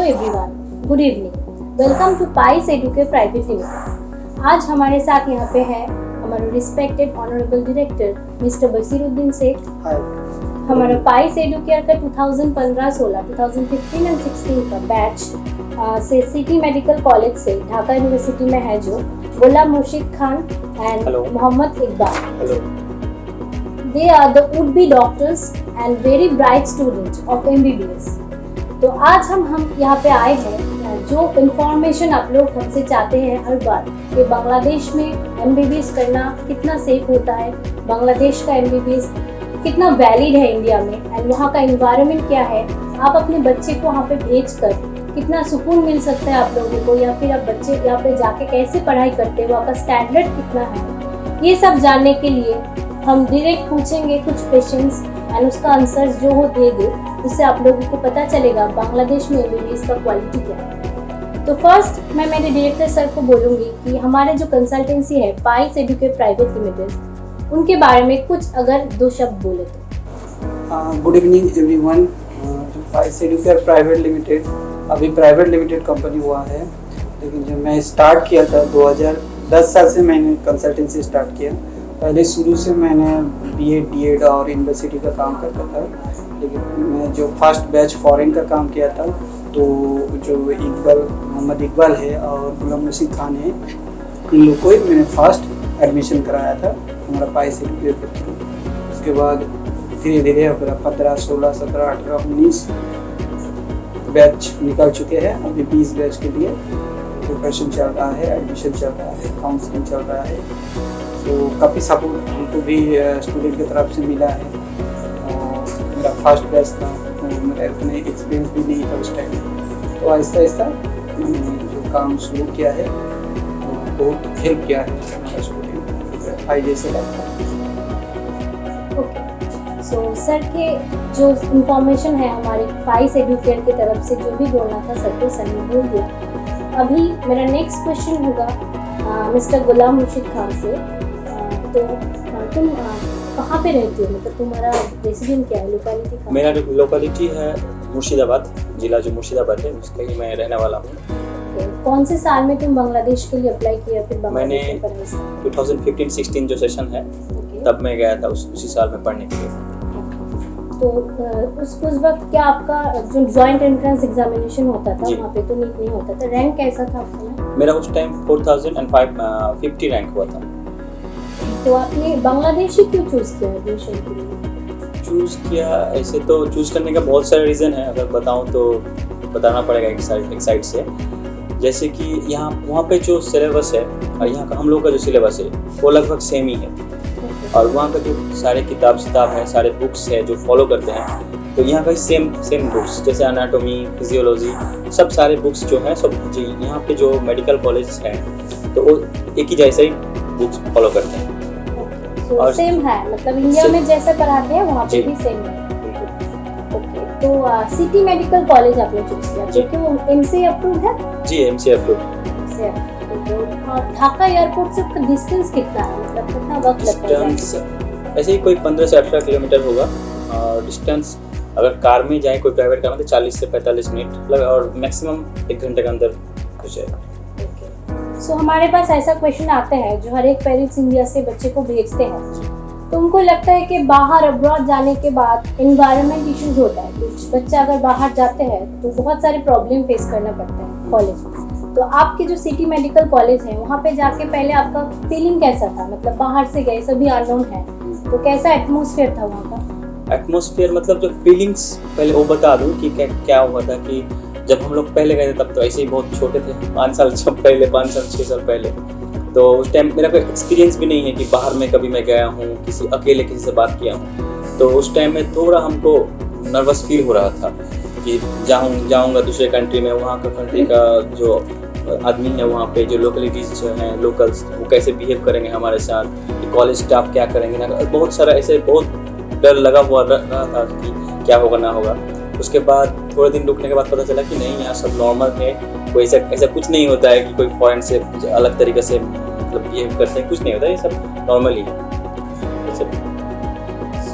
Everyone, good evening. Welcome to Pice educate private limited. आज हमारे साथ यहाँ पे है हमारे respected honourable director mister Basiruddin Sheikh. हमारा पाइस एडुकेयर का 2015-16, 2015 एंड 16 का बैच से सिटी मेडिकल कॉलेज से ढाका यूनिवर्सिटी में है जो Ghulam Murshid Khan and Mohammad Iqbal. They are the would-be doctors and very bright students of MBBS। तो आज हम यहाँ पे आए हैं जो इन्फॉर्मेशन आप लोग हमसे चाहते हैं हर बार कि बांग्लादेश में MBBS करना कितना सेफ होता है, बांग्लादेश का MBBS कितना वैलिड है इंडिया में एंड वहाँ का एनवायरनमेंट क्या है, आप अपने बच्चे को वहाँ पे भेजकर कितना सुकून मिल सकता है आप लोगों को, या फिर आप बच्चे यहाँ पे जाके कैसे पढ़ाई करते हैं, वहाँ का स्टैंडर्ड कितना है, ये सब जानने के लिए हम डायरेक्ट पूछेंगे कुछ क्वेश्चंस एंड उसका आंसर जो हो देंगे उससे आप लोगों को पता चलेगा बांग्लादेश में MBBS का क्वालिटी क्या है। तो फर्स्ट मैं मेरे डायरेक्टर सर को बोलूँगी कि हमारे जो कंसल्टेंसी है पाइस एडुकेट प्राइवेट लिमिटेड, उनके बारे में कुछ अगर दो शब्द बोले तो। Good evening everyone. पाइस एडुकेट प्राइवेट लिमिटेड अभी प्राइवेट लिमिटेड कंपनी हुआ है, लेकिन जब मैं स्टार्ट किया था 2010 साल से मैंने कंसल्टेंसी स्टार्ट किया। पहले शुरू से मैंने BEd DEd और यूनिवर्सिटी का काम करता था, लेकिन मैं जो फर्स्ट बैच फॉरेन का काम किया था तो जो मोहम्मद इकबाल है और गुलाम मुर्शिद खान है, इन लोग को मैंने फर्स्ट एडमिशन कराया था हमारा पाइस एडुकेट के थ्रू। उसके बाद धीरे धीरे अपना 15, 16, 17, 18, 19 बैच निकल चुके हैं। अभी 20 बैच के लिए प्रिपरेशन चल रहा है, एडमिशन चल रहा है, काउंसलिंग चल रहा है। तो काफ़ी सपोर्ट हमको भी स्टूडेंट की तरफ से मिला है। और मेरा फर्स्ट बैच था तो मेरा इतने एक्सपीरियंस भी नहीं था उस टाइम, तो आहिस्ता आहिस्ता मैंने जो काम शुरू किया है तो बहुत हेल्प किया है हमारा स्टूडेंट फायदे से लगता है। ओके, सो सर के जो इंफॉर्मेशन है हमारे पाइस एडुकेट की तरफ से जो भी बोलना था सर को सर ने बोल दिया। अभी मेरा नेक्स्ट क्वेश्चन होगा मिस्टर गुलाम मुर्शिद खान से। तो तुम कहाँ पे रहती हो, मतलब तुम्हारा रेसिडेंट क्या है, लोकेलिटी कहाँ? मेरा लोकेलिटी है मुर्शिदाबाद, जिला जो मुर्शिदाबाद है उसके ही मैं रहने वाला हूँ। कौन से साल में तुम बांग्लादेश के लिए अप्लाई किया? फिर मैंने 2015-16 जो सेशन है तब मैं गया था उसी साल में पढ़ने के लिए। तो उस वक्त क्या आपका जो जॉइंट एंट्रेंस एग्जामिनेशन होता था वहाँ पे तो नहीं होता था, रैंक कैसा था आपका? मेरा उस टाइम 4050 रैंक हुआ था। तो आपने बांग्लादेश ही क्यों चूज किया एडमिशन के लिए? चूज किया ऐसे तो चूज करने का बहुत सारे रीज़न है, अगर बताऊं तो बताना पड़ेगा एक साइड से। जैसे कि यहाँ वहाँ पे जो सिलेबस है और यहाँ का हम लोग का जो सिलेबस है वो लगभग सेम ही है, और वहाँ का जो सारे किताब है, सारे बुक्स है जो फॉलो करते हैं, तो यहाँ का सेम बुक्स जैसे एनाटॉमी, फिजियोलॉजी, सब सारे बुक्स जो हैं सब जी यहाँ पे जो मेडिकल कॉलेज हैं तो वो एक ही जैसे ही बुक्स फॉलो करते हैं। और सेम है, मतलब इंडिया में जैसे पढ़ाते हैं वहाँ पे भी सेम है। ओके, तो सिटी मेडिकल कॉलेज आपने चूज किया क्योंकि वो MCA अप्रूव्ड है? जी MCA अप्रूव्ड। ढाका एयरपोर्ट से का डिस्टेंस कितना है, मतलब कितना वक्त लगता है? ऐसे ही कोई 15 से 18 किलोमीटर होगा और डिस्टेंस अगर कार में जाए कोई प्राइवेट कार में तो 40 से 45 मिनट लगा और मैक्सिमम 1 घंटे के अंदर हो जाएगा। सो हमारे पास ऐसा क्वेश्चन आता है जो हर एक पेरेंट्स इंडिया से बच्चे को भेजते हैं, तो उनको लगता है कि बाहर अब्रॉड जाने के बाद एनवायरनमेंट इश्यूज होता है। कुछ बच्चा अगर बाहर जाते हैं तो बहुत सारे प्रॉब्लम फेस करना पड़ता है कॉलेज में। तो आपके जो सिटी मेडिकल कॉलेज है वहाँ पे जाके पहले आपका फीलिंग कैसा था, मतलब बाहर से गए सभी अननोन है तो कैसा एटमॉस्फेयर था वहाँ का? एटमॉस्फेयर मतलब जो फीलिंग्स पहले वो बता दूँ कि क्या हुआ था कि जब हम लोग पहले गए थे तब तो ऐसे ही बहुत छोटे थे, 5 साल 6 साल पहले, तो उस टाइम मेरा कोई एक्सपीरियंस भी नहीं है कि बाहर में कभी मैं गया हूँ, अकेले किसी से बात किया हूँ। तो उस टाइम में थोड़ा हमको नर्वस फील हो रहा था कि जाऊँगा दूसरे कंट्री में, वहाँ का कंट्री का जो आदमी है वहाँ पे जो लोकलिटीज जो हैं लोकल्स वो कैसे बिहेव करेंगे हमारे साथ, कि कॉलेज स्टाफ क्या करेंगे ना, बहुत सारा ऐसे बहुत डर लगा हुआ रहा था कि क्या होगा ना होगा। उसके बाद थोड़े दिन रुकने के बाद पता चला कि नहीं यहाँ सब नॉर्मल है, कोई ऐसा कुछ नहीं होता है कि कोई फॉरेन से अलग तरीके से मतलब बिहेव करते हैं, कुछ नहीं होता है, ये सब नॉर्मल ही है।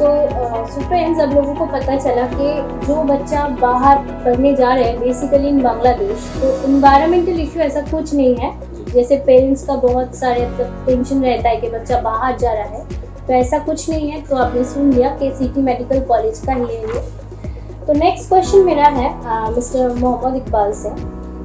सो फ्रेंड्स, अब लोगों को पता चला कि जो बच्चा बाहर पढ़ने जा रहे हैं बेसिकली इन बांग्लादेश, तो इन्वायरमेंटल इशू ऐसा कुछ नहीं है जैसे पेरेंट्स का बहुत सारे टेंशन रहता है कि बच्चा बाहर जा रहा है, तो ऐसा कुछ नहीं है। तो आपने सुन लिया कि सिटी मेडिकल कॉलेज का ही है ये। तो नेक्स्ट क्वेश्चन मेरा है मिस्टर मोहम्मद इकबाल से।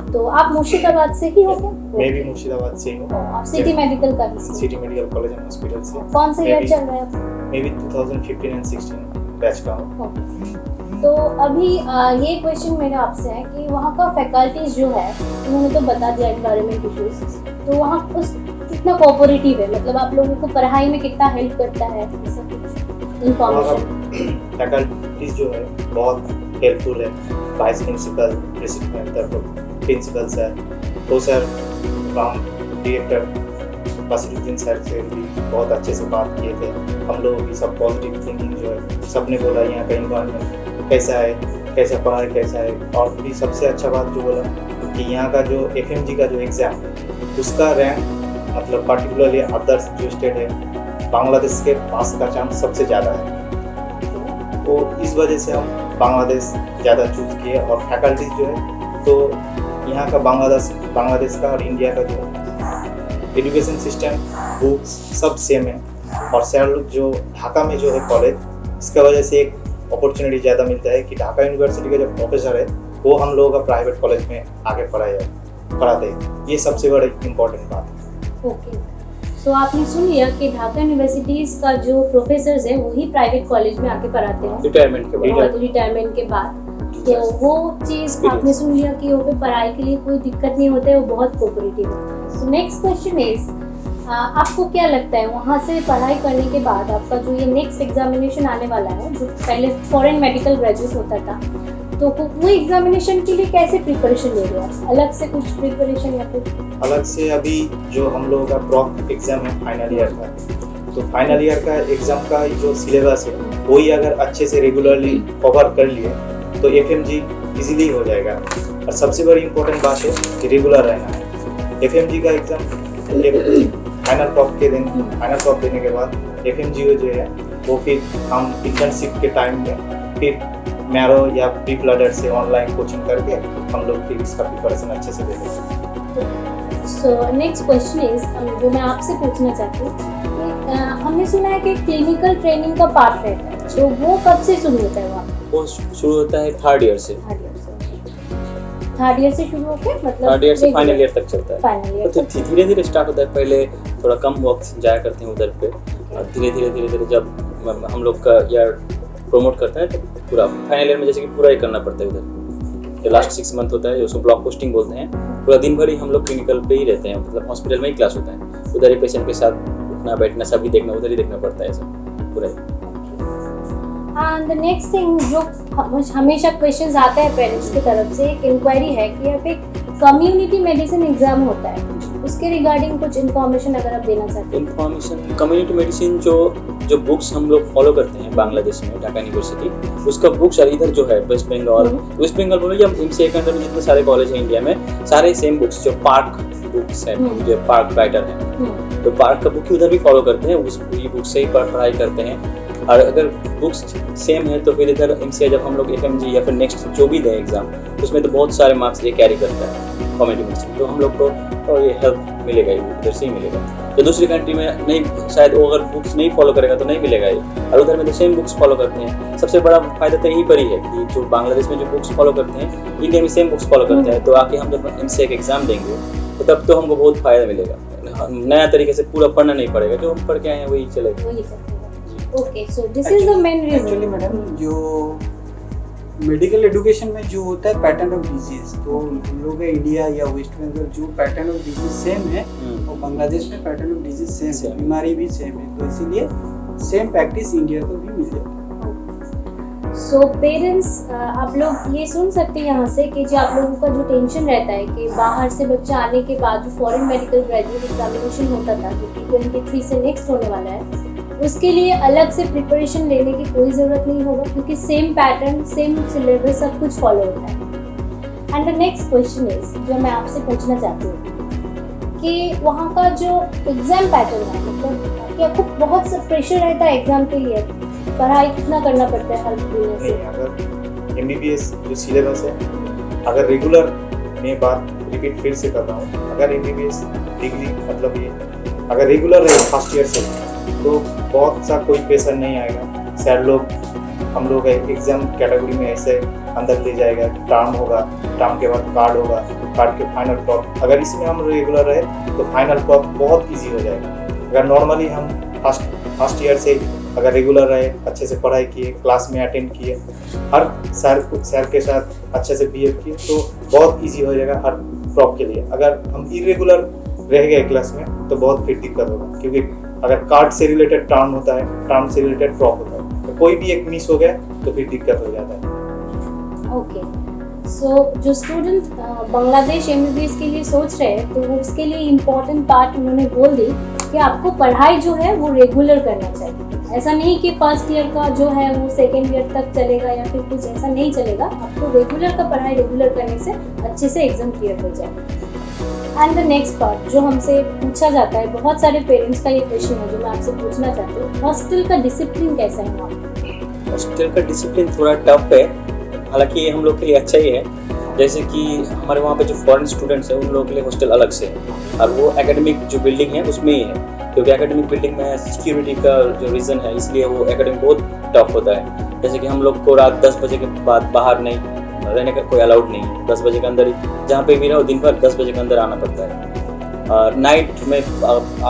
तो आप मुर्शिदाबाद से ही हो क्या? मैं भी मुर्शिदाबाद से हूँ। आप सिटी मेडिकल का ही city medical college and hospital से। कौन सा ईयर चल रहा है? मैं भी 2015 एंड 16 बैच का हूँ। तो अभी ये क्वेश्चन मेरा आपसे है कि वहाँ का फैकल्टीज जो है, उन्होंने तो बता दिया एनवायरमेंट इश्यूज, तो वहाँ उस कितना कोऑपरेटिव है, मतलब आप लोगों को पढ़ाई में कितना हेल्प करता है, ऐसा कुछ इन्फॉर्मेशन? फैकल्टीज जो है बहुत हेल्पफुल है। वाइस प्रिंसिपल, प्रिंसिपल सर, तो सर राम डायरेक्टर बसीरुद्दीन सर से भी बहुत अच्छे से बात किए थे। हम लोगों की सब पॉजिटिव थिंकिंग जो है, सबने बोला यहाँ का इन्वायरमेंट कैसा है, कैसा पढ़ाई कैसा है, और भी सबसे अच्छा बात जो बोला कि यहाँ का जो FMG का जो एग्ज़ाम है उसका रैंक मतलब पर्टिकुलरली अदर्स जो स्टेट है बांग्लादेश के पास का चांस सबसे ज़्यादा है। तो इस वजह से हम बांग्लादेश ज़्यादा चूज़ किए। और फैकल्टीज जो है तो यहाँ का बांग्लादेश का और इंडिया का जो एजुकेशन सिस्टम, बुक्स सब सेम है। और सर लोग जो ढाका में जो है कॉलेज, इसका वजह से एक अपॉर्चुनिटी ज़्यादा मिलता है कि ढाका यूनिवर्सिटी के जो प्रोफेसर है वो हम लोगों का प्राइवेट कॉलेज में आगे पढ़ाते हैं। ये सबसे बड़ा इम्पोर्टेंट बात है। ओके, सो आपने सुन लिया कि ढाका यूनिवर्सिटीज का जो प्रोफेसर्स हैं वही प्राइवेट कॉलेज में आके पढ़ाते हैं रिटायरमेंट के बाद। तो वो चीज़ आपने सुन लिया कि वो पे पढ़ाई के लिए कोई दिक्कत नहीं होता है, वो बहुत कोऑपरेटिव है। सो नेक्स्ट क्वेश्चन इज, आपको क्या लगता है वहाँ से पढ़ाई करने के बाद आपका जो ये नेक्स्ट एग्जामिनेशन आने वाला है, जो पहले फॉरेन मेडिकल ग्रेजुएट होता था, तो वो एग्जामिनेशन के लिए कैसे प्रिपरेशन ले रहे हैं? अलग से कुछ प्रिपरेशन या फिर अलग से? अभी जो हम लोगों का प्रॉप एग्जाम है फाइनल ईयर का, तो फाइनल ईयर का एग्जाम का जो सिलेबस है वही अगर अच्छे से रेगुलरली कवर कर लिए तो FMG इजीली हो जाएगा। और सबसे बड़ी इम्पोर्टेंट बात है कि रेगुलर रहना है। FMG का एग्जाम फाइनल टॉप देने के बाद FMG जो है वो फिर हम इंटर्नशिप के टाइम में फिर मैरो या प्री फ्लडर से ऑनलाइन कोचिंग करके हम लोग फिर इसका प्रिपरेशन अच्छे से देंगे। सो नेक्स्ट क्वेश्चन इज, जो मैं आपसे पूछना चाहती हूँ, हमने सुना है कि क्लिनिकल ट्रेनिंग का पार्ट रहता है, तो वो कब से शुरू होता है? वो शुरू होता है थर्ड ईयर से शुरू होकर मतलब थर्ड ईयर से फाइनल ईयर तक चलता है। फाइनल ईयर तो धीरे धीरे स्टार्ट होता है। पहले थोड़ा कम वक्त जाया करते हैं उधर पे, और धीरे धीरे जब हम लोग का ईयर प्रमोट करता है तो पूरा फाइनल ईयर में जैसे कि पूरा ही करना पड़ता है उधर। जो लास्ट 6 मंथ होता है, जो उसको ब्लॉक पोस्टिंग बोलते हैं, पूरा दिन भर ही हम लोग क्लिनिकल पे ही रहते हैं, मतलब हॉस्पिटल में ही क्लास होता है। उधर ही पेशेंट के साथ उठना बैठना सभी देखना, उधर ही देखना पड़ता है सब पूरा ही। एंड द नेक्स्ट थिंग जो हमेशा क्वेश्चंस आते हैं पेरेंट्स की तरफ से, एक इंक्वायरी है कि यहाँ पे कम्युनिटी मेडिसिन एग्जाम होता है, उसके रिगार्डिंग कुछ इन्फॉर्मेशन अगर आप देना चाहते हैं। इन्फॉर्मेशन कम्युनिटी मेडिसिन जो बुक्स हम लोग फॉलो करते हैं बांग्लादेश में ढाका यूनिवर्सिटी, उसका बुक्स इधर जो है वेस्ट बंगाल बोलो या MCA के अंदर में जितने सारे कॉलेज हैं इंडिया में, सारे सेम बुक्स जो पार्क बुक्स हैं, जो पार्क राइटर हैं, तो पार्क का बुक ही उधर भी फॉलो करते हैं, उस बुक से ही पढ़ाई करते हैं। और अगर बुक्स सेम है तो फिर इधर MCA जब हम लोग FMG या फिर नेक्स्ट जो भी दें एग्जाम, उसमें तो बहुत सारे मार्क्स ये कैरी करता है कम्युनिटी मेडिसिन, तो हम लोग को तो ये हेल्प मिलेगा, ये उधर से ही मिलेगा। तो दूसरी कंट्री में नहीं, शायद वो अगर बुक्स नहीं फॉलो करेगा तो नहीं मिलेगा ये, और उधर में तो सेम बुक्स फॉलो करते हैं। सबसे बड़ा फायदा तो यहीं पर ही है कि जो बांग्लादेश में जो बुक्स फॉलो करते हैं, इंडिया में सेम बुक्स फॉलो करते हैं, तो आके हम जब MCA का एग्जाम देंगे तो तब तो हमको बहुत फायदा मिलेगा। नया तरीके से पूरा पढ़ना नहीं पड़ेगा, जो हम पढ़ के आए हैं वही चलेगा। Okay, so this is the main reason. Actually madam, जो मेडिकल एजुकेशन में जो होता है पैटर्न ऑफ डिजीज, तो हम लोग इंडिया या वेस्ट बंगाल जो पैटर्न ऑफ डिजीज सेम है, और बांग्लादेश में पैटर्न ऑफ डिजीज सेम है, बीमारी भी सेम है, तो इसीलिए सेम प्रैक्टिस इंडिया को भी मिल जाता है। सो पेरेंट्स, आप लोग ये सुन सकते हैं यहाँ से कि जो आप लोगों का जो टेंशन रहता है कि बाहर से बच्चा आने के बाद जो फॉरेन मेडिकल ग्रेजुएट एग्जामिनेशन होता था, जो कि 23 से नेक्स्ट होने वाला है, उसके लिए अलग से प्रिपरेशन लेने की कोई ज़रूरत नहीं होगा, क्योंकि सेम पैटर्न, सेम सिलेबस, सब कुछ फॉलो होता है। And the next question is, जो मैं आपसे पूछना चाहती हूँ कि वहाँ का जो एग्ज़ाम पैटर्न है, मतलब कि आपको बहुत सा प्रेशर रहता है एग्ज़ाम के लिए, पढ़ाई कितना करना पड़ता है हेल्प देने नहीं, से? अगर एमबीबीएस जो सिलेबस है, अगर रेगुलर, मैं बात रिपीट फिर से कर रहा हूँ, अगर एमबीबीएस डिग्री मतलब ये अगर रेगुलर रहे फर्स्ट ईयर से तो बहुत सा कोई प्रेशर नहीं आएगा। सर लोग हम लोग एग्जाम कैटेगरी में ऐसे अंदर ले जाएगा, टर्म होगा, टर्म के बाद कार्ड होगा, कार्ड के फाइनल टॉप, अगर इसमें हम रेगुलर रहे तो फाइनल टॉप बहुत इजी हो जाएगा। अगर नॉर्मली हम फर्स्ट ईयर से अगर रेगुलर रहे, अच्छे से पढ़ाई किए, क्लास में अटेंड किए, हर सर के साथ अच्छे से बिहेव किए तो बहुत इजी हो जाएगा हर टॉप के लिए। अगर हम इरेगुलर रह गए क्लास में तो बहुत फिर दिक्कत होगा, क्योंकि अगर कार्ड से रिलेटेड टर्म होता है, टर्म से रिलेटेड ड्रॉप होता है, तो कोई भी एक मिस हो गया तो फिर दिक्कत हो जाता है। ओके, सो जो स्टूडेंट बांग्लादेश एमबीबीएस के लिए सोच रहे हैं तो उसके लिए इम्पोर्टेंट पार्ट उन्होंने बोल दी कि आपको पढ़ाई जो है वो रेगुलर करना चाहिए। ऐसा नहीं कि फर्स्ट ईयर का जो है वो सेकेंड ईयर तक चलेगा या फिर कुछ ऐसा नहीं चलेगा। आपको रेगुलर का पढ़ाई रेगुलर करने से अच्छे से एग्जाम क्लियर हो जाए। एंड द नेक्स्ट पार्ट जो हमसे पूछा जाता है, बहुत सारे पेरेंट्स का ये क्वेश्चन है जो मैं आपसे पूछना चाहती हूँ, हॉस्टल का डिसिप्लिन कैसा है वहाँ पे? हॉस्टल का डिसिप्लिन थोड़ा टफ है, हालांकि ये हम लोग के लिए अच्छा ही है। जैसे कि हमारे वहाँ पे जो फॉरेन स्टूडेंट्स हैं उन लोगों के लिए हॉस्टल अलग से है, और वो एकेडमिक जो बिल्डिंग है उसमें ही है, क्योंकि एकेडमिक बिल्डिंग में सिक्योरिटी का जो रीज़न है इसलिए वो एकेडमिक बहुत टफ होता है। जैसे कि हम लोग को रात 10 बजे के बाद बाहर नहीं रहने का कोई अलाउड नहीं है, 10 बजे के अंदर ही जहाँ पे भी रहो दिन भर 10 बजे के अंदर आना पड़ता है। नाइट में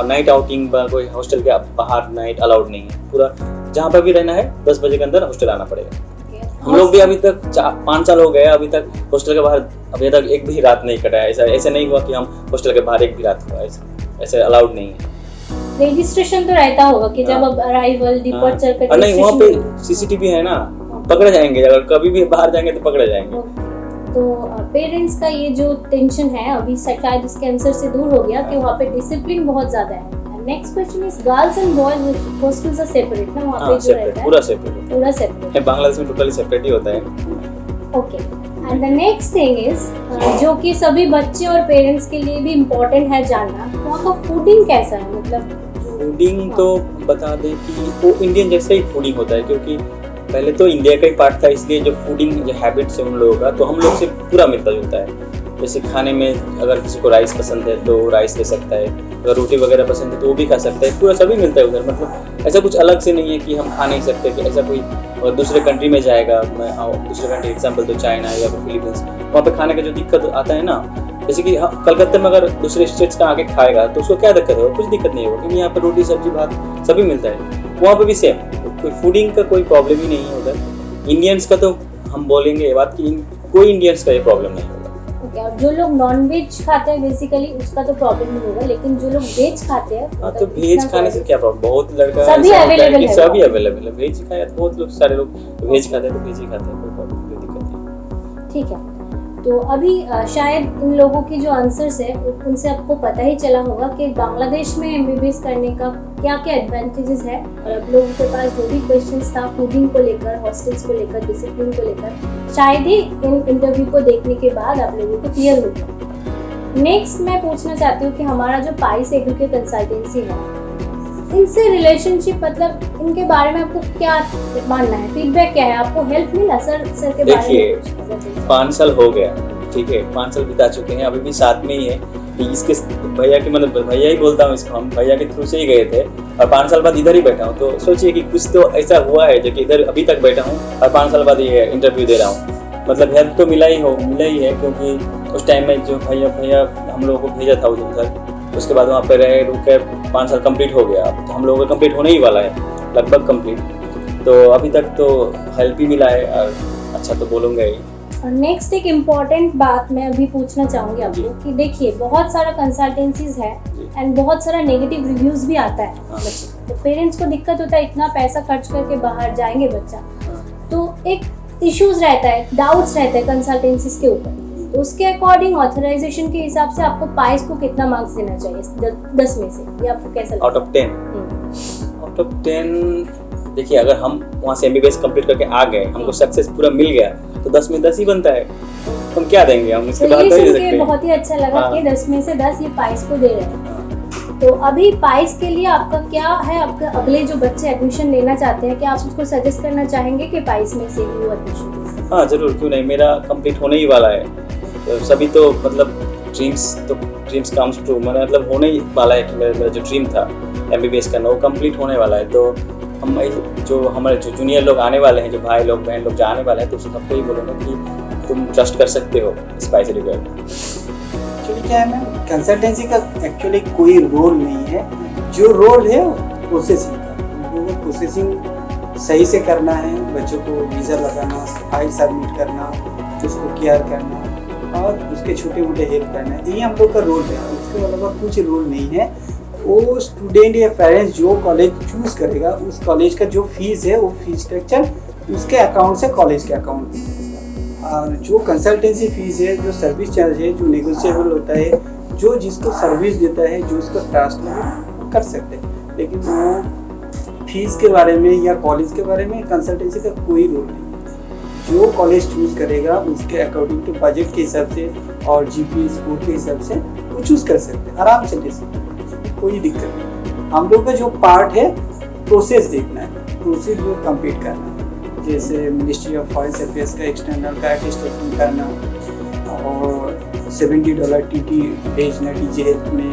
नाइट आउटिंग कोई हॉस्टल के बाहर नाइट अलाउड नहीं है, पूरा जहाँ पर भी रहना है 10 बजे के अंदर हॉस्टल आना पड़ेगा। हम लोग भी अभी तक 5 साल हो गए, अभी तक हॉस्टल के बाहर अभी तक एक भी रात नहीं कटा है। ऐसा नहीं हुआ कि हम हॉस्टल के बाहर एक भी रात हुआ, ऐसे अलाउड नहीं है। रजिस्ट्रेशन तो रहता होगा कि जब अब अराइवल डिपार्चर का नहीं, वहाँ पे सीसीटीवी है ना, पकड़े जाएंगे, अगर कभी भी बाहर जाएंगे तो पकड़े जाएंगे। तो पेरेंट्स का ये जो टेंशन है अभी शायद इसके आंसर से दूर हो गया कि वहाँ पे डिसिप्लिन बहुत ज्यादा है। Next question is girls and boys hostels are separate ना वहाँ पे जो रहता है? पूरा सेपरेट है। बांग्लादेश में टोटली सेपरेट ही होता है। Okay, and the next thing is जो कि सभी बच्चे और पेरेंट्स के लिए भी इम्पोर्टेंट है जानना, वहाँ का फूडिंग कैसा है? मतलब फूडिंग तो बता दें कि वो इंडियन जैसा ही फूडिंग होता है, क्योंकि पहले तो इंडिया का ही पार्ट था, इसलिए जो फूडिंग जो हैबिट्स है उन लोगों का तो हम लोग से पूरा मिलता जुलता है। जैसे खाने में अगर किसी को राइस पसंद है तो राइस ले सकता है, अगर रोटी वगैरह पसंद है तो वो भी खा सकता है, पूरा सभी मिलता है उधर। मतलब ऐसा कुछ अलग से नहीं है कि हम खा नहीं सकते, कि ऐसा कोई दूसरे कंट्री में जाएगा, मैं दूसरे कंट्री एग्जाम्पल तो चाइना या फिर फिलीपींस, वहाँ पे खाने का जो दिक्कत आता है ना, जैसे कि कलकत्ता में अगर दूसरे स्टेट्स का आके खाएगा तो उसको क्या दिक्कत होगा? कुछ दिक्कत नहीं होगा, क्योंकि यहाँ पर रोटी सब्जी भात सभी मिलता है। वहाँ पे भी सेम, कोई फूडिंग का कोई प्रॉब्लम ही नहीं है उधर। इंडियंस का तो हम बोलेंगे ये बात कि कोई इंडियंस का ये प्रॉब्लम नहीं होगा। ओके, और जो लोग नॉन वेज खाते हैं बेसिकली उसका तो प्रॉब्लम नहीं होगा, लेकिन जो लोग वेज खाते हैं तो वेज खाने से क्या प्रॉब्लम? बहुत लड़का सभी अवेलेबल है, सभी अवेलेबल है। वेज खाया तो बहुत लोग, सारे लोग वेज खाते हैं तो वेज ही खाते हैं, कोई प्रॉब्लम कोई दिक्कत नहीं। ठीक है, तो अभी शायद इन लोगों की जो आंसर्स है उनसे आपको पता ही चला होगा कि बांग्लादेश में एमबीबीएस करने का क्या क्या एडवांटेजेस है, और आप लोगों के पास जो भी क्वेश्चंस था फूडिंग को लेकर, हॉस्टल्स को लेकर, डिसिप्लिन को लेकर, शायद ही इन इंटरव्यू को देखने के बाद आप लोगों को क्लियर होगा। नेक्स्ट मैं पूछना चाहती हूँ कि हमारा जो पाइस एडुके कंसल्टेंसी है, इनसे रिलेशनशिप, मतलब इनके बारे में आपको क्या मानना है, फीडबैक क्या है? आपको हेल्प मिला सर के बारे में? 5 साल हो गया, ठीक है, 5 साल बिता चुके हैं, अभी भी साथ में ही है। इसके भैया की, मतलब भैया ही बोलता हूँ इसको, हम भैया के थ्रू से ही गए थे और 5 साल बाद इधर ही बैठा हूँ। तो सोचिए कि कुछ तो ऐसा हुआ है जो कि इधर अभी तक बैठा हूँ और 5 साल बाद ये इंटरव्यू दे रहा हूँ। मतलब हेल्प तो मिला ही है, क्योंकि उस टाइम में जो भैया हम लोगों को भेजा था उधर, उसके बाद वहाँ पे रहे रुके 5 साल कंप्लीट हो गया। अब तो हम लोगों का कंप्लीट होने ही वाला है, लगभग कंप्लीट। तो अभी तक तो हेल्प ही मिला है और अच्छा तो बोलूँगा ही। और नेक्स्ट एक इम्पॉर्टेंट बात मैं अभी पूछना चाहूँगी आपको कि देखिए बहुत सारा कंसल्टेंसीज है एंड बहुत सारा नेगेटिव रिव्यूज भी आता है, तो पेरेंट्स को दिक्कत होता है, इतना पैसा खर्च करके बाहर जाएंगे बच्चा, तो एक इश्यूज रहता है, डाउट्स रहते हैं कंसल्टेंसीज के ऊपर। तो उसके अकॉर्डिंग ऑथराइजेशन के हिसाब से आपको पाइस को कितना मार्क्स देना चाहिए 10 में से, ये आपको कैसा लगता है? आउट ऑफ 10 देखिए, अगर हम वहाँ से एमबीबीएस कंप्लीट करके आ गए, हमको सक्सेस पूरा मिल गया, तो 10 में 10 ही बनता है। हम क्या देंगे, हम इसके बाद ये सुन के बहुत ही अच्छा लगा कि 10 में से 10 ये पाइस को दे रहे हैं। तो अभी पाइस के लिए आपका क्या है, आपका अगले जो बच्चे एडमिशन लेना चाहते हैं, क्या आप उसको सजेस्ट करना चाहेंगे कि पाइस में से ही वो एडमिशन? हाँ जरूर, क्यों नहीं, मेरा कंप्लीट होने ही वाला है। तो सभी तो मतलब ड्रीम्स कम्स ट्रू, मैंने मतलब होने ही वाला है कि मेरा जो ड्रीम था MBBS करना, वो कंप्लीट होने वाला है। तो हम हमारे जो जूनियर लोग आने वाले हैं, जो भाई लोग बहन लोग जो आने वाले हैं, तो सबको ही बोलूँगा कि तुम ट्रस्ट कर सकते हो स्पाइस एडुकेयर। एक्चुअली क्या है मैम, कंसल्टेंसी का एक्चुअली कोई रोल नहीं है। जो रोल है प्रोसेसिंग का, प्रोसेसिंग सही से करना है, बच्चों को वीज़ा लगाना, फाइल सबमिट करना, उसको केयर करना और उसके छोटे मोटे हेल्प करना है, यही हम लोग का रोल है। उसके अलावा कुछ रोल नहीं है। वो स्टूडेंट या पेरेंट्स जो कॉलेज चूज करेगा, उस कॉलेज का जो फीस है वो फीस स्ट्रक्चर उसके अकाउंट से कॉलेज के अकाउंट में, और जो कंसल्टेंसी फीस है, जो सर्विस चार्ज है, जो नेगोशिएबल होता है, जो जिसको सर्विस देता है, जो उसको ट्रस्ट में कर सकते हैं। लेकिन वो फीस के बारे में या कॉलेज के बारे में कंसल्टेंसी का कोई रोल नहीं है। जो कॉलेज चूज करेगा उसके अकॉर्डिंग टू बजट के हिसाब से और GPA स्कोर के हिसाब से वो चूज कर सकते हैं, आराम से ले सकते हैं, कोई दिक्कत नहीं। हम लोग का जो पार्ट है प्रोसेस देखना है, प्रोसेस जो कंप्लीट करना है, जैसे मिनिस्ट्री ऑफ फॉरेन अफेयर्स का एक्सटर्नल का अटेस्टेशन करना और $70 TT भेजना DGH में,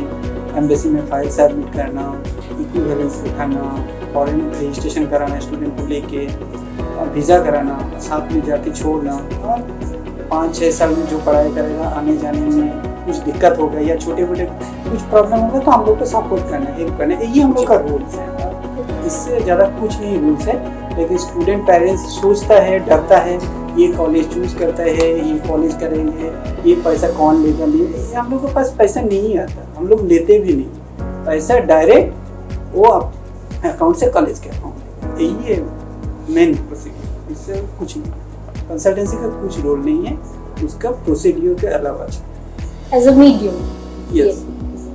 एम्बेसी में फाइल सबमिट करना, इक्विवेलेंस दिखाना, फॉरेन रजिस्ट्रेशन कराना स्टूडेंट को लेके, वीज़ा कराना, साथ में जाके छोड़ना, और 5-6 साल में जो पढ़ाई करेगा आने जाने में कुछ दिक्कत होगा या छोटे मोटे कुछ प्रॉब्लम होगा तो हम लोग को सपोर्ट करना है, हेल्प करना है, यही हम लोग का रूल्स है। इससे ज़्यादा कुछ नहीं रूल्स है। लेकिन स्टूडेंट पेरेंट्स सोचता है, डरता है, ये कॉलेज चूज करता है, ये कॉलेज करेंगे, ये पैसा कौन लेगा, नहीं, हम लोग के पास पैसा नहीं आता, हम लोग लेते भी नहीं पैसा, डायरेक्ट वो अकाउंट से कॉलेज के अकाउंट, यही है मेन प्रोसीड्यूर। इससे कुछ नहीं, कंसल्टेंसी का कुछ रोल नहीं है उसका प्रोसीड्यूर के अलावा। As a medium, yes.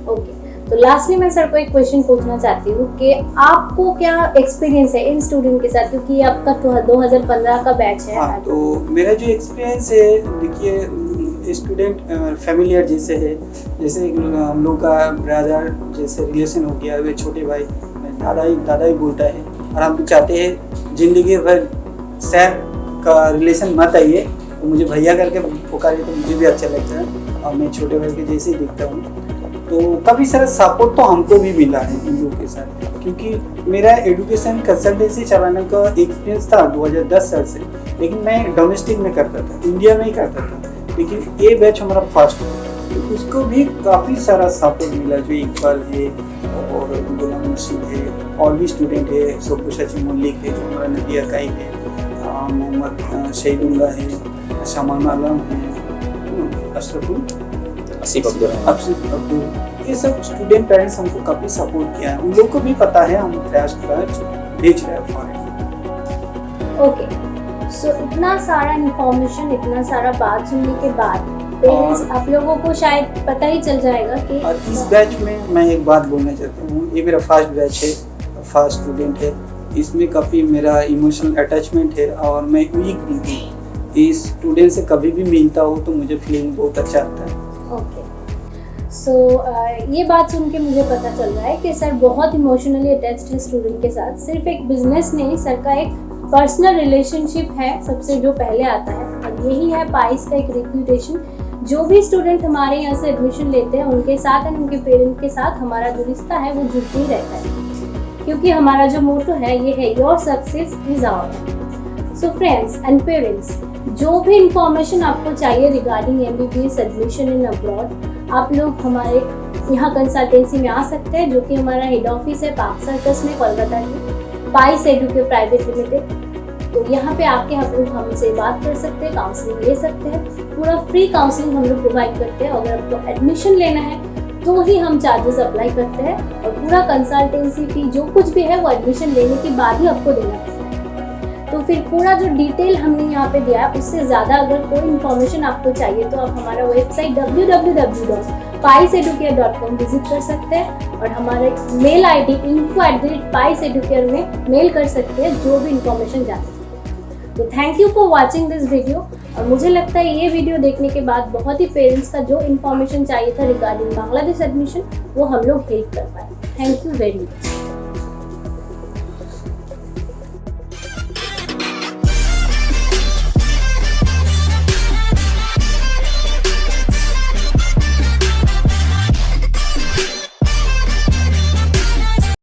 Okay. तो लास्टली मैं सर को एक क्वेश्चन पूछना चाहती हूँ कि आपको क्या एक्सपीरियंस है इन स्टूडेंट के साथ, क्योंकि ये आपका 2015 का बैच है। हाँ, तो मेरा जो एक्सपीरियंस है, देखिए स्टूडेंट फैमिलियर जैसे है, जैसे हम लोग का ब्रदर जैसे रिलेशन हो गया, वे छोटे भाई दादा ही बोलता है, और हम चाहते हैं जिंदगी भर सर का रिलेशन मत आइए, तो मुझे भैया करके पुकारिए तो मुझे भी अच्छा लगता है, और मैं छोटे भाई के जैसे ही दिखता हूँ। तो काफ़ी सारा सपोर्ट तो हमको भी मिला है इन लोगों के साथ, क्योंकि मेरा एजुकेशन कंसल्टेंसी चलाने का एक्सपीरियंस था 2010 साल से, लेकिन मैं डोमेस्टिक में करता था, इंडिया में ही करता था, लेकिन ये बैच हमारा फर्स्ट था, तो उसको भी काफ़ी सारा सपोर्ट मिला, जो इकबाल है और गुलाम मुर्शिद है, और भी स्टूडेंट है, सचिन मल्लिक है, जो हमारा नदिया काई है, मोहम्मद शहीदुल्लाह है, शमान आलम है, आसिफ अब्दुल, ये सब स्टूडेंट पेरेंट्स हमको काफ़ी सपोर्ट किया है, उन लोग को भी पता है हम फ्लैश भेज रहे हैं फॉरेन। ओके, सो इतना सारा इंफॉर्मेशन, इतना सारा बात सुनने के बाद पेरेंट्स आप लोगों को शायद पता ही चल जाएगा कि इस बैच में मैं एक बात बोलना चाहता हूँ, ये मेरा फर्स्ट बैच है, फर्स्ट स्टूडेंट है, इसमें काफ़ी मेरा इमोशनल अटैचमेंट है, और मैं वीक भी इस स्टूडेंट से कभी भी मिलता हूँ तो मुझे फीलिंग बहुत अच्छा आता है। ओके, सो ये बात सुन के मुझे पता चल रहा है कि सर बहुत इमोशनली अटैच्ड है स्टूडेंट के साथ। सिर्फ एक बिजनेस नहीं, सर का एक पर्सनल रिलेशनशिप है सबसे जो पहले आता है, और यही है पाइस का एक रेप्यूटेशन। जो भी स्टूडेंट हमारे यहाँ से एडमिशन लेते हैं उनके साथ एंड उनके पेरेंट के साथ हमारा जो रिश्ता है वो जुड़ ही रहता है, क्योंकि हमारा जो मोटो है ये है your success is our. So friends and parents, जो भी इंफॉर्मेशन आपको चाहिए regarding MBBS admission in abroad, आप लोग हमारे यहाँ कंसल्टेंसी में आ सकते हैं, जो कि हमारा हेड ऑफिस है पार्क सर्कस में कोलकाता में, पाइस एडुकेयर प्राइवेट लिमिटेड। तो यहाँ पे आके हम लोग हमसे बात कर सकते हैं, काउंसलिंग ले सकते हैं, पूरा फ्री काउंसलिंग हम लोग प्रोवाइड करते हैं। अगर आपको एडमिशन लेना है तो ही हम चार्जेस अप्लाई करते हैं, और पूरा कंसल्टेंसी फी जो कुछ भी है वो एडमिशन लेने के बाद ही आपको देना पड़ता है। तो फिर पूरा जो डिटेल हमने यहाँ पे दिया है, उससे ज़्यादा अगर कोई इन्फॉर्मेशन आपको चाहिए तो आप हमारा वेबसाइट www.paiseducare.com विजिट कर सकते हैं, और हमारे मेल ID info@paiseducare में मेल कर सकते हैं जो भी इन्फॉर्मेशन जानते हैं। तो thank you for watching this video. और मुझे लगता है ये वीडियो देखने के बाद बहुत ही पेरेंट्स का जो इन्फॉर्मेशन चाहिए था रिगार्डिंग बांग्लादेश एडमिशन वो हम लोग हेल्प कर पाए। Thank you very much.